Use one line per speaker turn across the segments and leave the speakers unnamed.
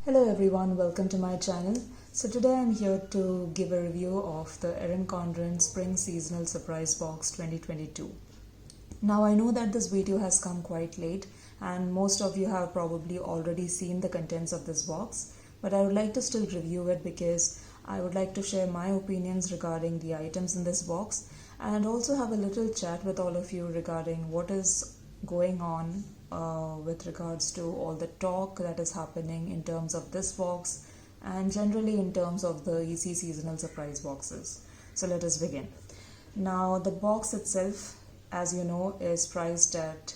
Hello everyone, welcome to my channel. So today I'm here to give a review of the Erin Condren Spring Seasonal Surprise Box 2022. Now I know that this video has come quite late and most of you have probably already seen the contents of this box, but I would like to still review it because I would like to share my opinions regarding the items in this box and also have a little chat with all of you regarding what is going on with regards to all the talk that is happening in terms of this box and generally in terms of the EC seasonal surprise boxes. So let us begin. Now the box itself, as you know, is priced at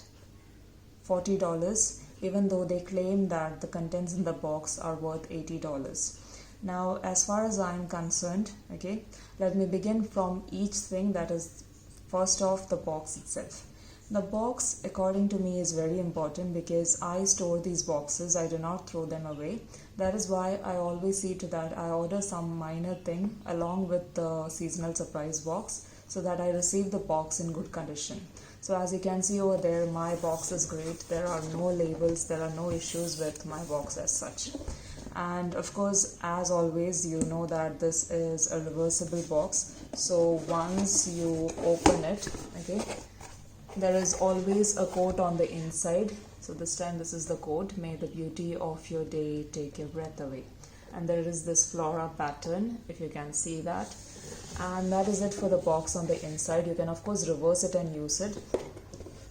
$40 even though they claim that the contents in the box are worth $80. Now as far as I am concerned, okay, let me begin from each thing. That is, first off, the box itself. The box, according to me, is very important because I store these boxes. I do not throw them away. That is why I always see to that I order some minor thing along with the seasonal surprise box so that I receive the box in good condition. So as you can see over there, my box is great. There are no labels, there are no issues with my box as such. And of course, as always, you know that this is a reversible box. So once you open it, okay, there is always a quote on the inside. So this time this is the quote: "May the beauty of your day take your breath away." And there is this flora pattern, if you can see that. And that is it for the box on the inside. You can of course reverse it and use it.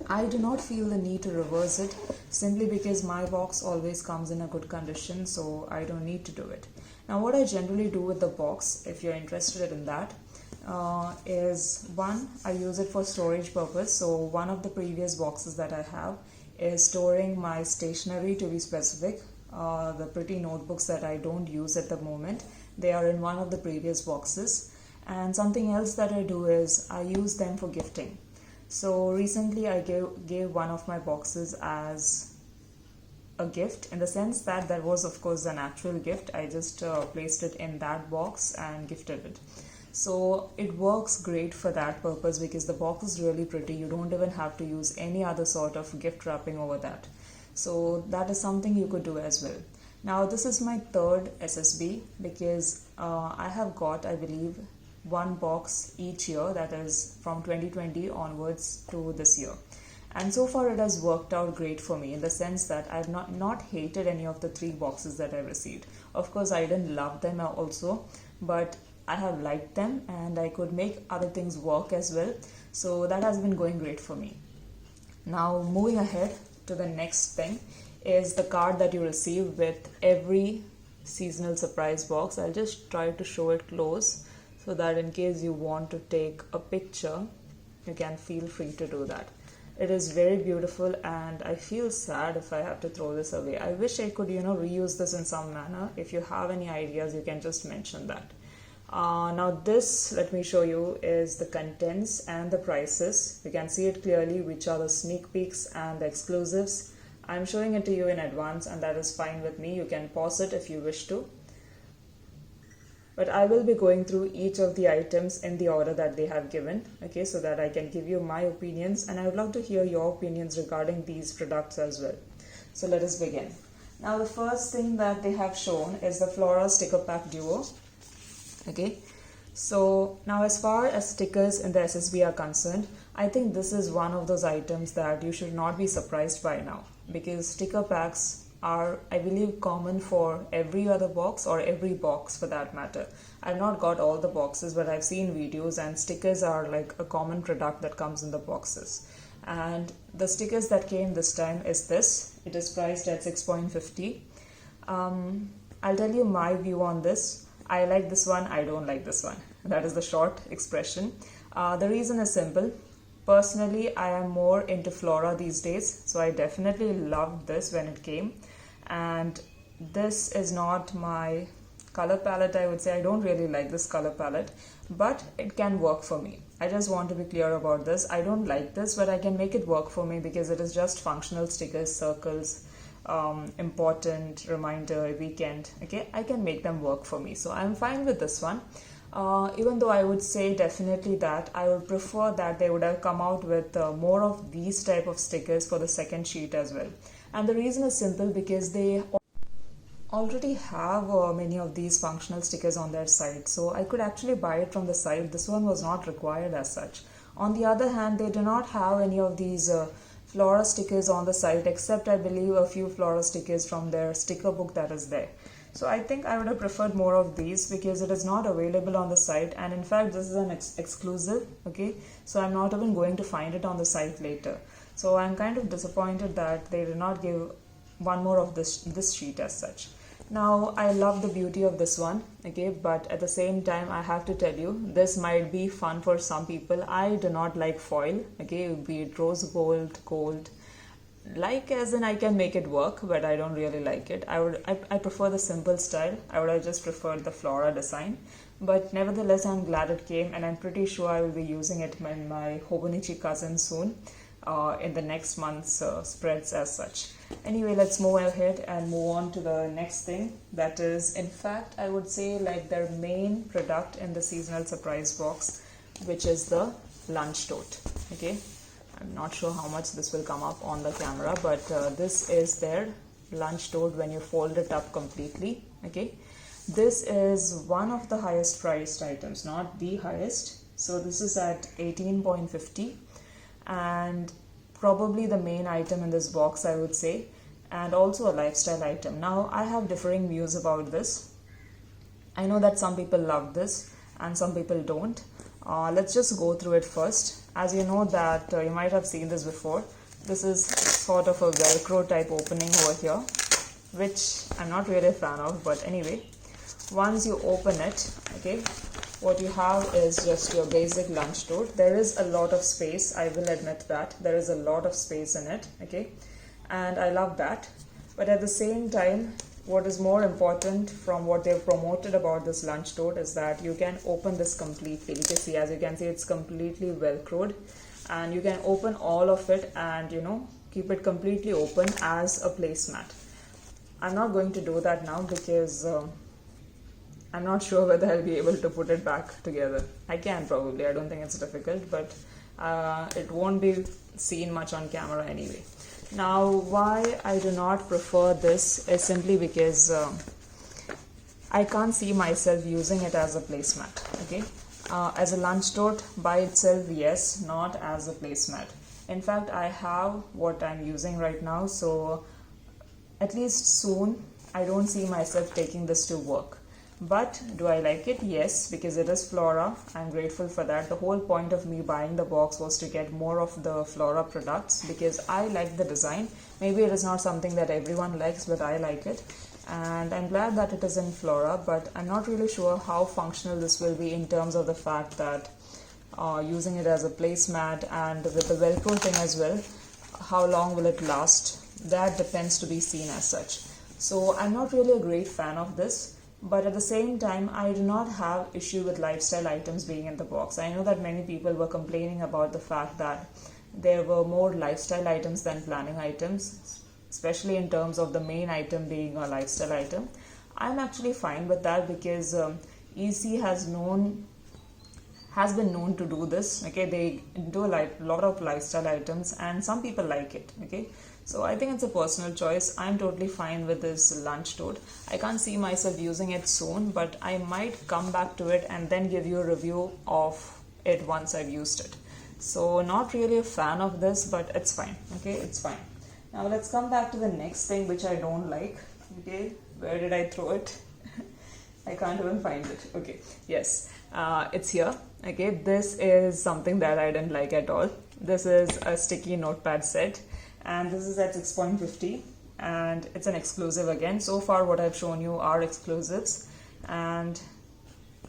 I do not feel the need to reverse it simply because my box always comes in a good condition, so I don't need to do it. Now what I generally do with the box, if you're interested in that, is one, I use it for storage purpose. So one of the previous boxes that I have is storing my stationery, to be specific. The pretty notebooks that I don't use at the moment, they are in one of the previous boxes. And something else that I do is I use them for gifting. So recently I gave one of my boxes as a gift, in the sense that there was of course an actual gift. I just placed it in that box and gifted it. So it works great for that purpose because the box is really pretty. You don't even have to use any other sort of gift wrapping over that. So that is something you could do as well. Now this is my third SSB because I have got, I believe, one box each year, that is from 2020 onwards to this year. And so far it has worked out great for me in the sense that I've not hated any of the three boxes that I received. Of course I didn't love them also, but I have liked them and I could make other things work as well. So that has been going great for me. Now moving ahead to the next thing is the card that you receive with every seasonal surprise box. I'll just try to show it close so that in case you want to take a picture, you can feel free to do that. It is very beautiful and I feel sad if I have to throw this away. I wish I could, reuse this in some manner. If you have any ideas, you can just mention that. Now this, let me show you, is the contents and the prices. You can see it clearly, which are the sneak peeks and the exclusives. I'm showing it to you in advance and that is fine with me. You can pause it if you wish to. But I will be going through each of the items in the order that they have given, okay, so that I can give you my opinions, and I would love to hear your opinions regarding these products as well. So let us begin. Now the first thing that they have shown is the Flora Sticker Pack Duo. Okay, so now as far as stickers in the SSB are concerned, I think this is one of those items that you should not be surprised by now, because sticker packs are, I believe, common for every other box or every box for that matter. I've not got all the boxes, but I've seen videos and stickers are like a common product that comes in the boxes. And the stickers that came this time is this. It is priced at $6.50. I'll tell you my view on this. I like this one, I don't like this one. That is the short expression. The reason is simple. Personally, I am more into Flora these days, so I definitely loved this when it came. And this is not my color palette, I would say. I don't really like this color palette, but it can work for me. I just want to be clear about this. I don't like this, but I can make it work for me because it is just functional stickers, circles, important, reminder, weekend. Okay, I can make them work for me, so I'm fine with this one. Even though I would say definitely that I would prefer that they would have come out with more of these type of stickers for the second sheet as well. And the reason is simple, because they already have many of these functional stickers on their site, so I could actually buy it from the site. This one was not required as such. On the other hand, they do not have any of these flora stickers on the site, except I believe a few flora stickers from their sticker book that is there. So I think I would have preferred more of these because it is not available on the site, and in fact this is an exclusive, okay, so I'm not even going to find it on the site later. So I'm kind of disappointed that they did not give one more of this sheet as such. Now I love the beauty of this one, okay, but at the same time I have to tell you, this might be fun for some people. I do not like foil, okay, be it rose gold, like as in I can make it work, but I don't really like it. I prefer the simple style. I would have just preferred the flora design, but nevertheless I'm glad it came, and I'm pretty sure I will be using it in my Hobonichi cousin soon, in the next month's spreads as such. Anyway, let's move ahead and move on to the next thing, that is, in fact, I would say like their main product in the seasonal surprise box, which is the lunch tote, okay. I'm not sure how much this will come up on the camera, but this is their lunch tote when you fold it up completely, okay. This is one of the highest priced items, not the highest. So this is at 18.50 and probably the main item in this box, I would say, and also a lifestyle item. Now I have differing views about this. I know that some people love this and some people don't. Let's just go through it first. As you know that you might have seen this before. This is sort of a Velcro type opening over here, which I'm not really a fan of, but anyway, once you open it, okay, what you have is just your basic lunch tote. There is a lot of space, I will admit that. There is a lot of space in it, okay, and I love that. But at the same time, what is more important from what they've promoted about this lunch tote is that you can open this completely. You can see, as you can see, it's completely velcroed, and you can open all of it and, you know, keep it completely open as a placemat. I'm not going to do that now because I'm not sure whether I'll be able to put it back together. I can probably, I don't think it's difficult, but it won't be seen much on camera anyway. Now, why I do not prefer this is simply because I can't see myself using it as a placemat, okay. As a lunch tote by itself, yes, not as a placemat. In fact, I have what I'm using right now, so at least soon I don't see myself taking this to work. But do I like it? Yes, because it is flora. I'm grateful for that. The whole point of me buying the box was to get more of the flora products because I like the design. Maybe it is not something that everyone likes, but I like it. And I'm glad that it is in flora, but I'm not really sure how functional this will be in terms of the fact that using it as a placemat and with the Velcro thing as well, how long will it last? That depends to be seen as such. So I'm not really a great fan of this. But at the same time, I do not have issue with lifestyle items being in the box. I know that many people were complaining about the fact that there were more lifestyle items than planning items, especially in terms of the main item being a lifestyle item. I'm actually fine with that because EC has been known to do this, okay. They do a lot of lifestyle items and some people like it, okay. So I think it's a personal choice. I'm totally fine with this lunch tote. I can't see myself using it soon, but I might come back to it and then give you a review of it once I've used it. So not really a fan of this, but it's fine, okay, it's fine. Now let's come back to the next thing which I don't like, okay. Where did I throw it? I can't even find it, okay. Yes, it's here, okay. This is something that I didn't like at all. This is a sticky notepad set. And this is at 6.50 and it's an exclusive again. So far what I've shown you are exclusives and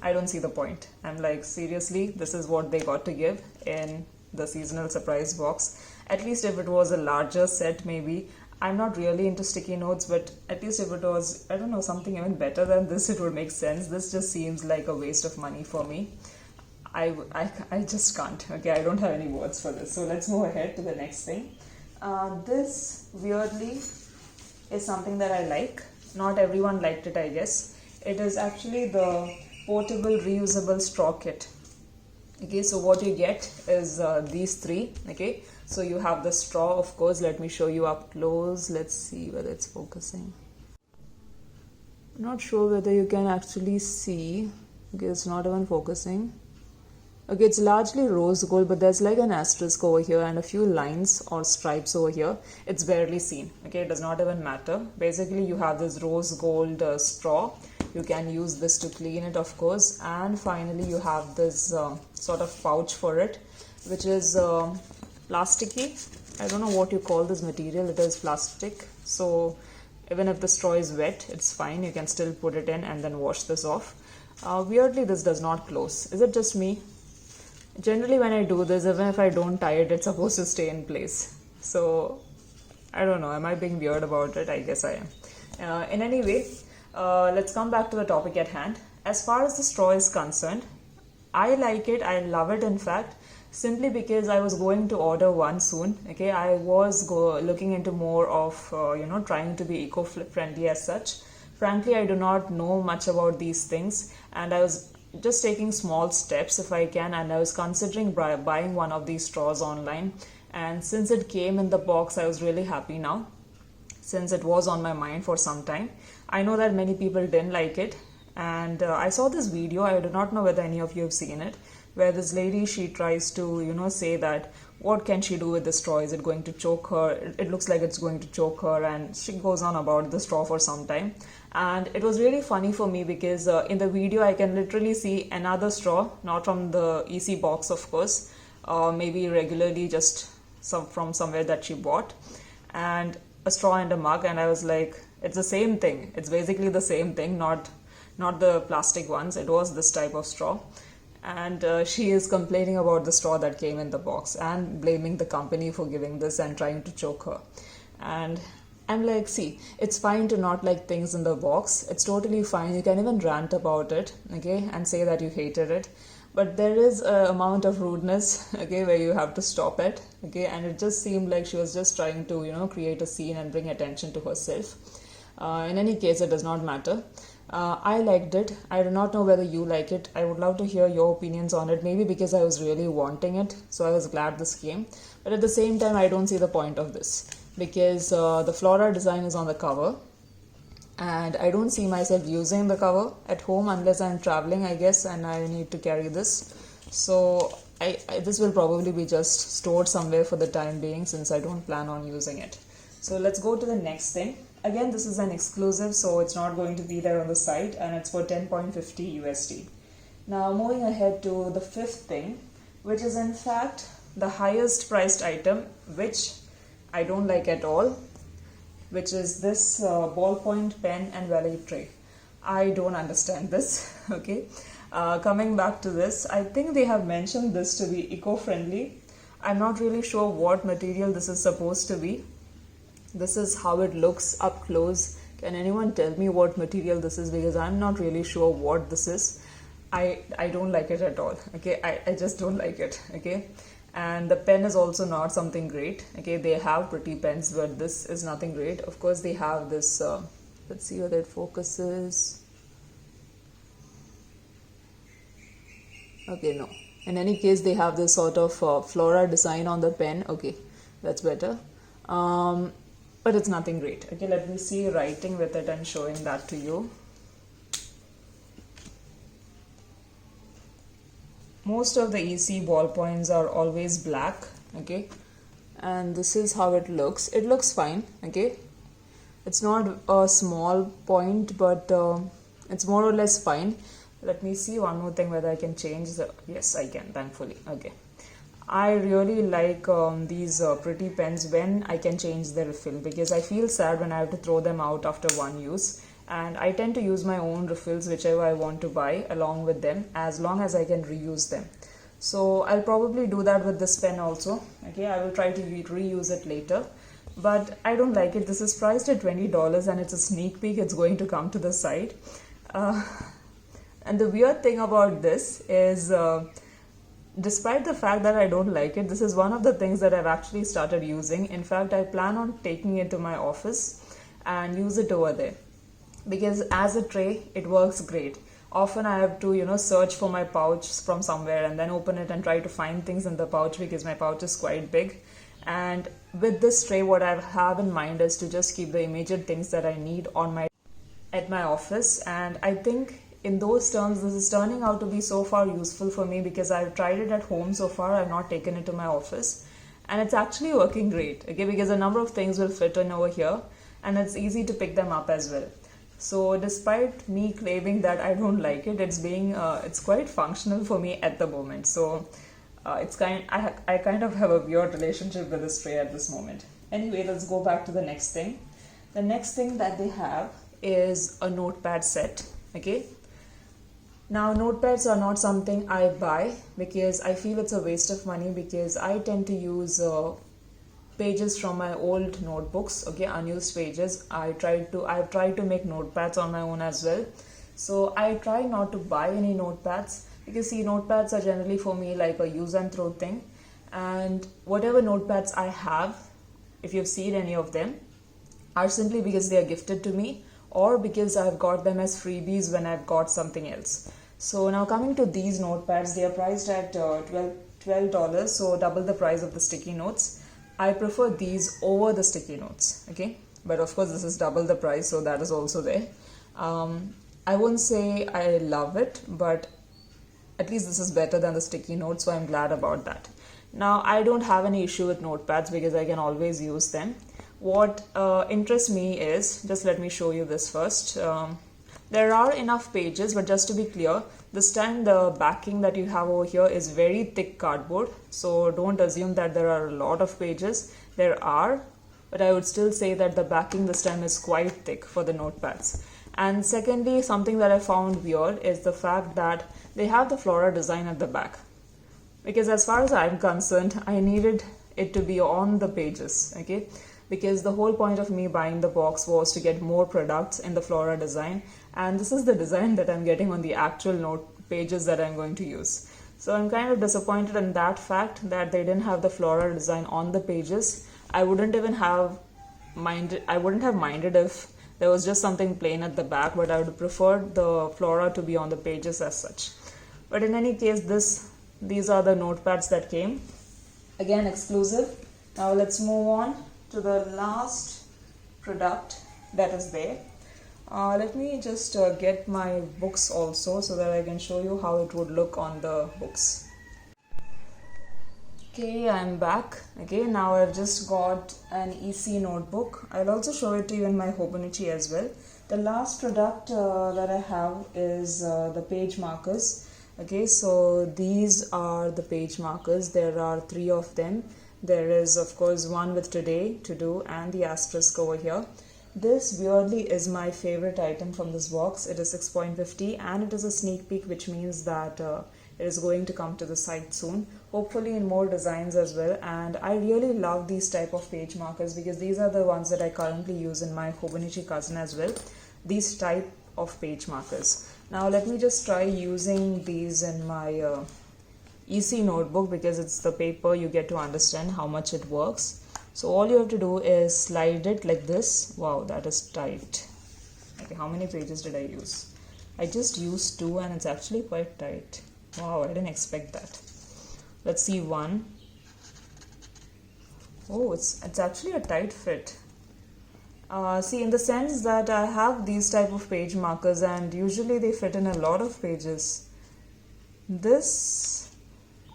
I don't see the point. I'm like, seriously, this is what they got to give in the seasonal surprise box. At least if it was a larger set, maybe. I'm not really into sticky notes, but at least if it was, I don't know, something even better than this, it would make sense. This just seems like a waste of money for me. I just can't, okay. I don't have any words for this. So let's move ahead to the next thing. This weirdly is something that I like. Not everyone liked it, I guess. It is actually the portable reusable straw kit. Okay, so what you get is these three. Okay, so you have the straw, of course. Let me show you up close. Let's see whether it's focusing. I'm not sure whether you can actually see. Okay, it's not even focusing. Okay, it's largely rose gold, but there's like an asterisk over here and a few lines or stripes over here. It's barely seen. Okay, it does not even matter. Basically, you have this rose gold straw. You can use this to clean it, of course. And finally, you have this sort of pouch for it, which is plasticky. I don't know what you call this material. It is plastic. So even if the straw is wet, it's fine. You can still put it in and then wash this off. Weirdly, this does not close. Is it just me? Generally, when I do this, even if I don't tie it, it's supposed to stay in place. So, I don't know. Am I being weird about it? I guess I am. In any way, let's come back to the topic at hand. As far as the straw is concerned, I like it. I love it, in fact, simply because I was going to order one soon. Okay, I was looking into more of, trying to be eco-friendly as such. Frankly, I do not know much about these things, and I was just taking small steps if I can, and I was considering buying one of these straws online. And since it came in the box, I was really happy now, since it was on my mind for some time. I know that many people didn't like it, and I saw this video. I do not know whether any of you have seen it, where this lady, she tries to say that what can she do with the straw? Is it going to choke her? It looks like it's going to choke her, and she goes on about the straw for some time. And it was really funny for me because in the video I can literally see another straw, not from the EC box, of course, maybe regularly just from somewhere that she bought, and a straw and a mug. And I was like, it's the same thing. It's basically the same thing, not the plastic ones. It was this type of straw. And she is complaining about the straw that came in the box and blaming the company for giving this and trying to choke her. And I'm like, see, it's fine to not like things in the box. It's totally fine. You can even rant about it, okay, and say that you hated it. But there is an amount of rudeness, okay, where you have to stop it, okay. And it just seemed like she was just trying to, create a scene and bring attention to herself. In any case, it does not matter. I liked it. I do not know whether you like it. I would love to hear your opinions on it. Maybe because I was really wanting it, so I was glad this came. But at the same time, I don't see the point of this, because the floral design is on the cover, and I don't see myself using the cover at home unless I'm traveling, I guess, and I need to carry this. So this will probably be just stored somewhere for the time being, since I don't plan on using it. So let's go to the next thing. Again, this is an exclusive, so it's not going to be there on the site, and it's for 10.50 USD. Now moving ahead to the fifth thing, which is in fact the highest priced item, which I don't like at all, which is this ballpoint pen and valley tray. I don't understand this, okay. Coming back to this, I think they have mentioned this to be eco-friendly. I'm not really sure what material this is supposed to be. This is how it looks up close. Can anyone tell me what material this is? Because I'm not really sure what this is. I don't like it at all, okay. I just don't like it, okay. And the pen is also not something great, okay. They have pretty pens, but this is nothing great. Of course, they have this, let's see whether it focuses. Okay, no. In any case, they have this sort of flora design on the pen. Okay, that's better. But it's nothing great. Okay, let me see writing with it and showing that to you. Most of the EC ballpoints are always black, okay, and this is how it looks. It looks fine, okay. It's not a small point, but it's more or less fine. Let me see one more thing whether I can change the, yes, I can, thankfully, okay. I really like these pretty pens when I can change the refill, because I feel sad when I have to throw them out after one use. And I tend to use my own refills, whichever I want to buy, along with them, as long as I can reuse them. So I'll probably do that with this pen also. Okay, I will try to reuse it later. But I don't like it. This is priced at $20 and it's a sneak peek. It's going to come to the site. And the weird thing about this is, despite the fact that I don't like it, this is one of the things that I've actually started using. In fact, I plan on taking it to my office and use it over there. Because as a tray, it works great. Often I have to, search for my pouch from somewhere and then open it and try to find things in the pouch, because my pouch is quite big. And with this tray, what I have in mind is to just keep the immediate things that I need on my at my office, and I think in those terms this is turning out to be so far useful for me because I've tried it at home so far. I've not taken it to my office, and it's actually working great, okay, because a number of things will fit in over here and it's easy to pick them up as well. So despite me claiming that I don't like it, it's quite functional for me at the moment. So I kind of have a weird relationship with this tray at this moment. Anyway, let's go back to the next thing. The next thing that they have is a notepad set, okay. Now notepads are not something I buy because I feel it's a waste of money, because I tend to use pages from my old notebooks, okay, unused pages. I've tried to make notepads on my own as well. So I try not to buy any notepads because see, notepads are generally for me like a use and throw thing, and whatever notepads I have, if you've seen any of them, are simply because they are gifted to me or because I've got them as freebies when I've got something else. So now coming to these notepads, they are priced at $12, so double the price of the sticky notes. I prefer these over the sticky notes, okay, but of course this is double the price, so that is also there. I won't say I love it, but at least this is better than the sticky notes, so I'm glad about that. Now I don't have any issue with notepads because I can always use them. What interests me is, just let me show you this first. There are enough pages, but just to be clear, this time the backing that you have over here is very thick cardboard. So don't assume that there are a lot of pages. There are, but I would still say that the backing this time is quite thick for the notepads. And secondly, something that I found weird is the fact that they have the flora design at the back. Because as far as I'm concerned, I needed it to be on the pages, okay? Because the whole point of me buying the box was to get more products in the flora design, and this is the design that I'm getting on the actual note pages that I'm going to use. So I'm kind of disappointed in that fact that they didn't have the flora design on the pages. I wouldn't have minded if there was just something plain at the back, but I would prefer the flora to be on the pages as such. But in any case, these are the notepads that came. Again, exclusive. Now let's move on to the last product that is there. Let me just get my books also so that I can show you how it would look on the books. Okay, I'm back. Okay, now I've just got an EC notebook. I'll also show it to you in my Hobonichi as well. The last product that I have is the page markers. Okay, so these are the page markers. There are 3 of them. There is of course one with today, to do, and the asterisk over here. This weirdly is my favorite item from this box. It is 6.50 and it is a sneak peek, which means that it is going to come to the site soon, hopefully in more designs as well. And I really love these type of page markers because these are the ones that I currently use in my Hobonichi cousin as well, these type of page markers. Now let me just try using these in my EC notebook because it's the paper, you get to understand how much it works. So all you have to do is slide it like this. Wow, that is tight. Okay, how many pages did I use? I just used 2 and it's actually quite tight. Wow, I didn't expect that. Let's see 1. Oh, it's actually a tight fit. See, in the sense that I have these type of page markers and usually they fit in a lot of pages. This,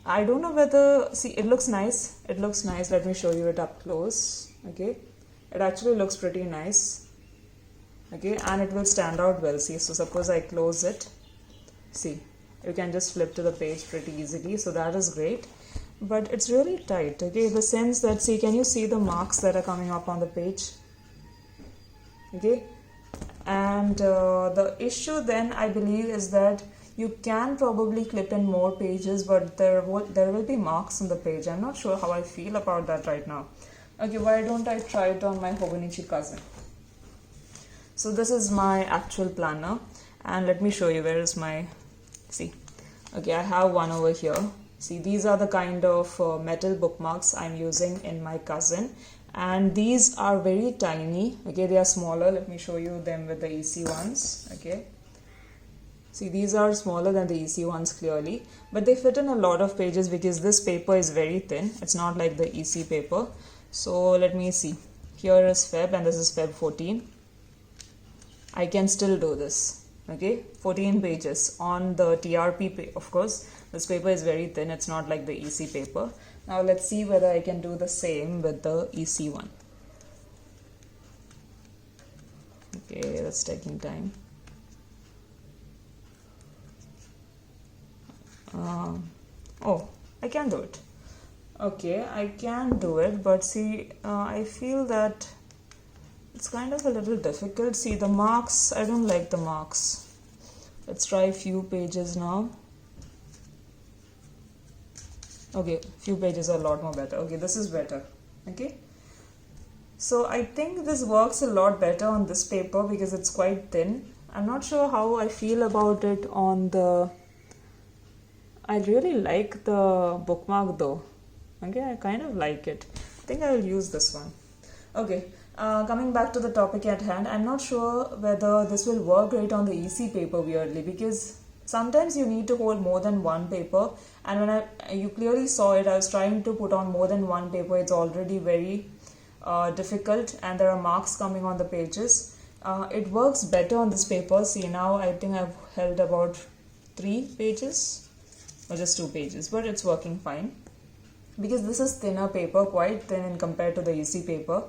I don't know whether, see, it looks nice. It looks nice. Let me show you it up close. Okay, it actually looks pretty nice. Okay, and it will stand out well. See, so suppose I close it. See, you can just flip to the page pretty easily. So that is great. But it's really tight. Okay, in the sense that, see, can you see the marks that are coming up on the page? Okay, and the issue then I believe is that you can probably clip in more pages, but there will be marks on the page. I'm not sure how I feel about that right now. Okay, why don't I try it on my Hobonichi cousin? So this is my actual planner, and let me show you where is my, see, okay, I have one over here. See, these are the kind of metal bookmarks I'm using in my cousin, and these are very tiny. Okay, they are smaller. Let me show you them with the EC ones. Okay, see, these are smaller than the EC ones clearly, but they fit in a lot of pages because this paper is very thin. It's not like the EC paper. So let me see. Here is Feb and this is Feb 14. I can still do this. Okay, 14 pages on the TRP of course. This paper is very thin, it's not like the EC paper. Now let's see whether I can do the same with the EC one. Okay, that's taking time. Oh, I can do it. Okay, I can do it, but see, I feel that it's kind of a little difficult. See, the marks, I don't like the marks. Let's try a few pages now. Okay, few pages are a lot more better. Okay, this is better. Okay. So I think this works a lot better on this paper because it's quite thin. I'm not sure how I feel about it on the... I really like the bookmark though. Okay, I kind of like it. I think I will use this one. Okay, coming back to the topic at hand, I'm not sure whether this will work great on the EC paper weirdly, because sometimes you need to hold more than one paper, and when you clearly saw it, I was trying to put on more than one paper. It's already very difficult and there are marks coming on the pages. It works better on this paper. See, now I think I've held about 3 pages or just 2 pages, but it's working fine because this is thinner paper, quite thin in compared to the EC paper.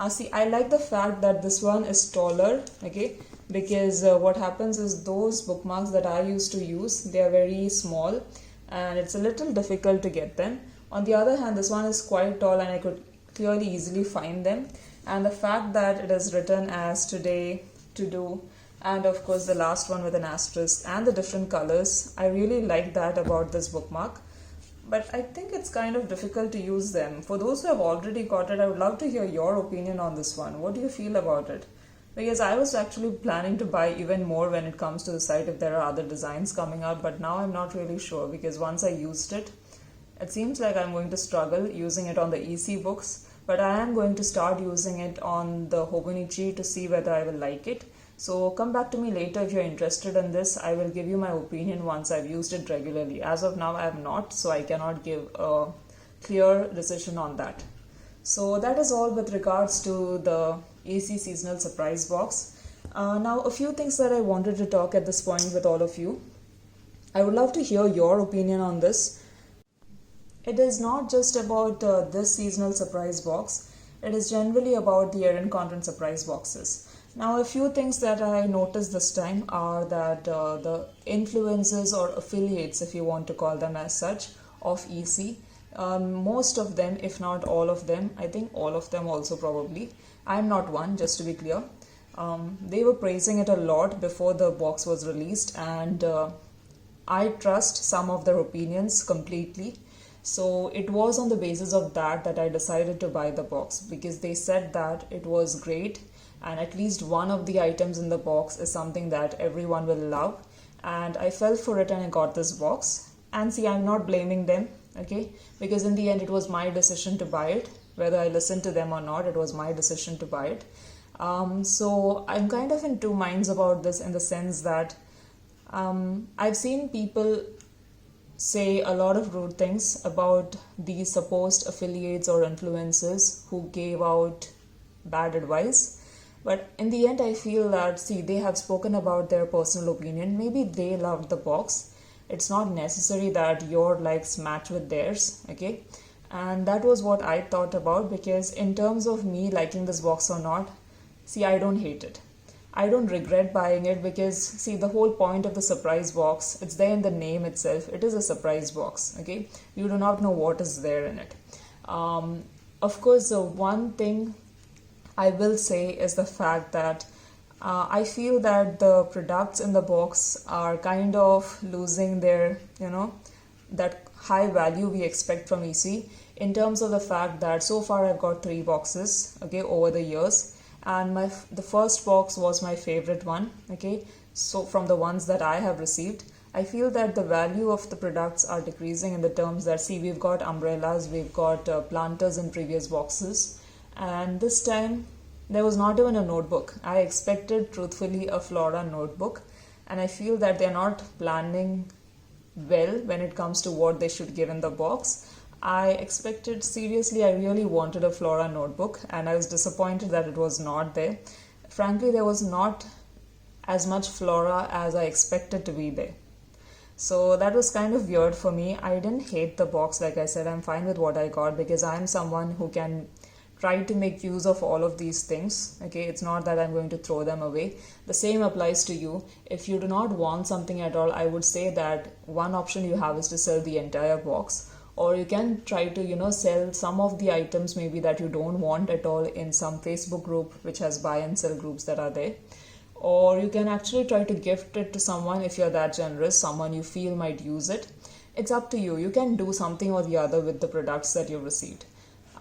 See, I like the fact that this one is taller, okay, because what happens is those bookmarks that I used to use, they are very small and it's a little difficult to get them. On the other hand, this one is quite tall and I could clearly easily find them, and the fact that it is written as today, to do, and of course the last one with an asterisk and the different colors, I really like that about this bookmark. But I think it's kind of difficult to use them. For those who have already got it, I would love to hear your opinion on this one. What do you feel about it? Because I was actually planning to buy even more when it comes to the site if there are other designs coming out, but now I'm not really sure because once I used it, it seems like I'm going to struggle using it on the EC books, but I am going to start using it on the Hobonichi to see whether I will like it. So come back to me later if you're interested in this. I will give you my opinion once I've used it regularly. As of now, I have not, so I cannot give a clear decision on that. So that is all with regards to the AC seasonal surprise box. Now a few things that I wanted to talk at this point with all of you. I would love to hear your opinion on this. It is not just about this seasonal surprise box. It is generally about the Erin Condren surprise boxes. Now, a few things that I noticed this time are that the influencers or affiliates, if you want to call them as such, of EC, most of them, if not all of them, I think all of them also probably, I'm not one, just to be clear, they were praising it a lot before the box was released, and I trust some of their opinions completely. So it was on the basis of that I decided to buy the box, because they said that it was great and at least one of the items in the box is something that everyone will love, and I fell for it and I got this box. And see, I'm not blaming them, okay, because in the end it was my decision to buy it. Whether I listened to them or not, it was my decision to buy it. So I'm kind of in two minds about this, in the sense that I've seen people say a lot of rude things about these supposed affiliates or influencers who gave out bad advice. But in the end, I feel that, see, they have spoken about their personal opinion. Maybe they loved the box. It's not necessary that your likes match with theirs, okay? And that was what I thought about, because in terms of me liking this box or not, see, I don't hate it. I don't regret buying it because, see, the whole point of the surprise box, it's there in the name itself. It is a surprise box, okay? You do not know what is there in it. Of course, the one thing I will say is the fact that I feel that the products in the box are kind of losing their, that high value we expect from EC, in terms of the fact that so far I've got 3 boxes, okay, over the years, and the first box was my favorite one, okay. So from the ones that I have received, I feel that the value of the products are decreasing in the terms that, see, we've got umbrellas, we've got planters in previous boxes, and this time there was not even a notebook. I expected, truthfully, a Flora notebook, and I feel that they're not planning well when it comes to what they should give in the box. I expected, seriously, I really wanted a Flora notebook, and I was disappointed that it was not there. Frankly, there was not as much flora as I expected to be there. So that was kind of weird for me. I didn't hate the box, like I said, I'm fine with what I got because I'm someone who can try to make use of all of these things. Okay, it's not that I'm going to throw them away. The same applies to you. If you do not want something at all, I would say that one option you have is to sell the entire box, or you can try to sell some of the items maybe that you don't want at all in some Facebook group which has buy and sell groups that are there. Or you can actually try to gift it to someone if you're that generous, someone you feel might use it. It's up to you. You can do something or the other with the products that you've received.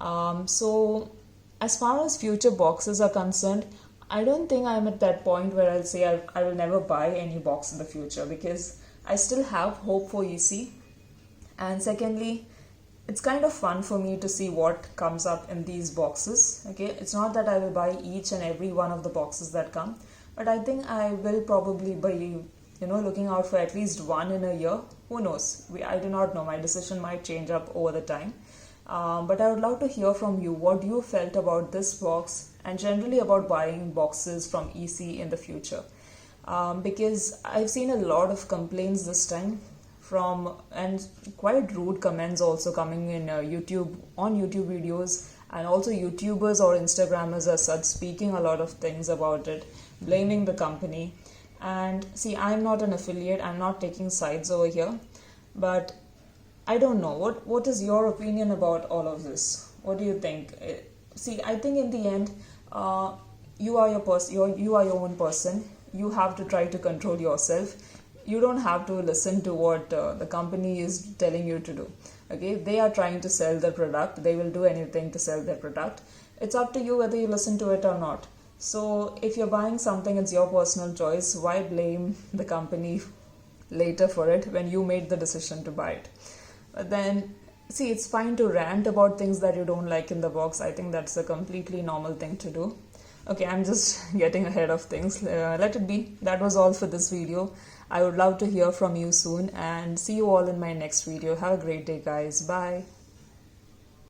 So as far as future boxes are concerned, I don't think I'm at that point where I'll say I will never buy any box in the future, because I still have hope for EC. And secondly, it's kind of fun for me to see what comes up in these boxes. Okay, it's not that I will buy each and every one of the boxes that come, but I think I will probably be looking out for at least one in a year. Who knows? I do not know. My decision might change up over the time. But I would love to hear from you what you felt about this box and generally about buying boxes from EC in the future. Because I've seen a lot of complaints this time and quite rude comments also coming in on YouTube videos, and also YouTubers or Instagrammers as such speaking a lot of things about it, blaming the company. And see, I'm not an affiliate, I'm not taking sides over here, but I don't know. What is your opinion about all of this? What do you think? See, I think in the end, you are your own person. You have to try to control yourself. You don't have to listen to what the company is telling you to do. Okay, they are trying to sell their product. They will do anything to sell their product. It's up to you whether you listen to it or not. So if you're buying something, it's your personal choice. Why blame the company later for it when you made the decision to buy it? But then, see, it's fine to rant about things that you don't like in the box. I think that's a completely normal thing to do. Okay, I'm just getting ahead of things. Let it be. That was all for this video. I would love to hear from you soon, and see you all in my next video. Have a great day, guys. Bye.